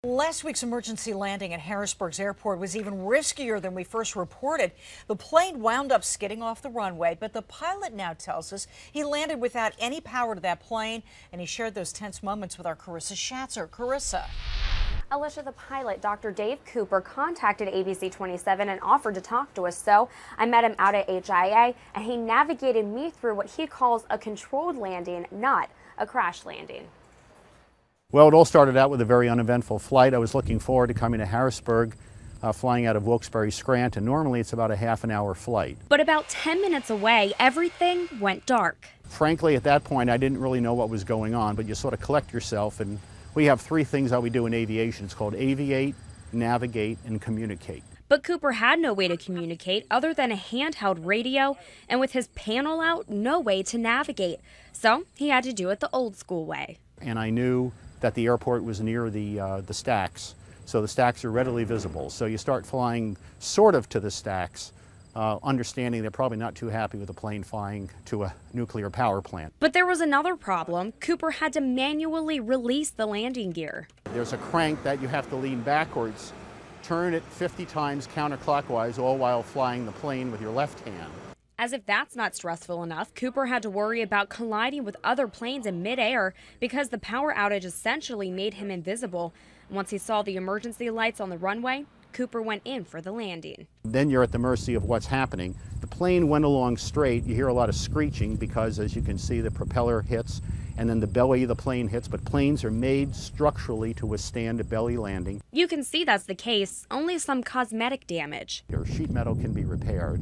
Last week's emergency landing at Harrisburg's airport was even riskier than we first reported. The plane wound up skidding off the runway, but the pilot now tells us he landed without any power to that plane, and he shared those tense moments with our Carissa Schatzer. Carissa. Alicia, the pilot, Dr. Dave Cooper, contacted ABC27 and offered to talk to us, so I met him out at HIA, and he navigated me through what he calls a controlled landing, not a crash landing. Well, it all started out with a very uneventful flight. I was looking forward to coming to Harrisburg, flying out of Wilkes-Barre Scranton. Normally, it's about a half-an-hour flight. But about 10 minutes away, everything went dark. Frankly, at that point, I didn't really know what was going on, but you sort of collect yourself, and we have three things that we do in aviation. It's called aviate, navigate, and communicate. But Cooper had no way to communicate other than a handheld radio, and with his panel out, no way to navigate. So he had to do it the old school way. And I knew that the airport was near the stacks, so the stacks are readily visible. So you start flying sort of to the stacks, understanding they're probably not too happy with a plane flying to a nuclear power plant. But there was another problem. Cooper had to manually release the landing gear. There's a crank that you have to lean backwards, turn it 50 times counterclockwise, all while flying the plane with your left hand. As if that's not stressful enough, Cooper had to worry about colliding with other planes in midair because the power outage essentially made him invisible. Once he saw the emergency lights on the runway, Cooper went in for the landing. Then you're at the mercy of what's happening. The plane went along straight. You hear a lot of screeching because, as you can see, the propeller hits and then the belly of the plane hits, but planes are made structurally to withstand a belly landing. You can see that's the case, only some cosmetic damage. Your sheet metal can be repaired.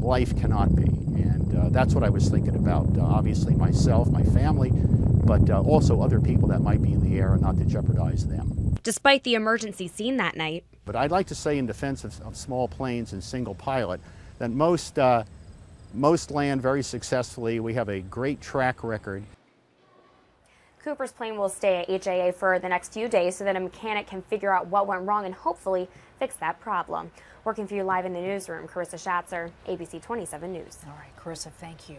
Life cannot be, and that's what I was thinking about. Obviously myself, my family, but also other people that might be in the air and not to jeopardize them. Despite the emergency scene that night. But I'd like to say in defense of small planes and single pilot that most land very successfully. We have a great track record. Cooper's plane will stay at HIA for the next few days so that a mechanic can figure out what went wrong and hopefully fix that problem. Working for you live in the newsroom, Carissa Schatzer, ABC27 News. All right, Carissa, thank you.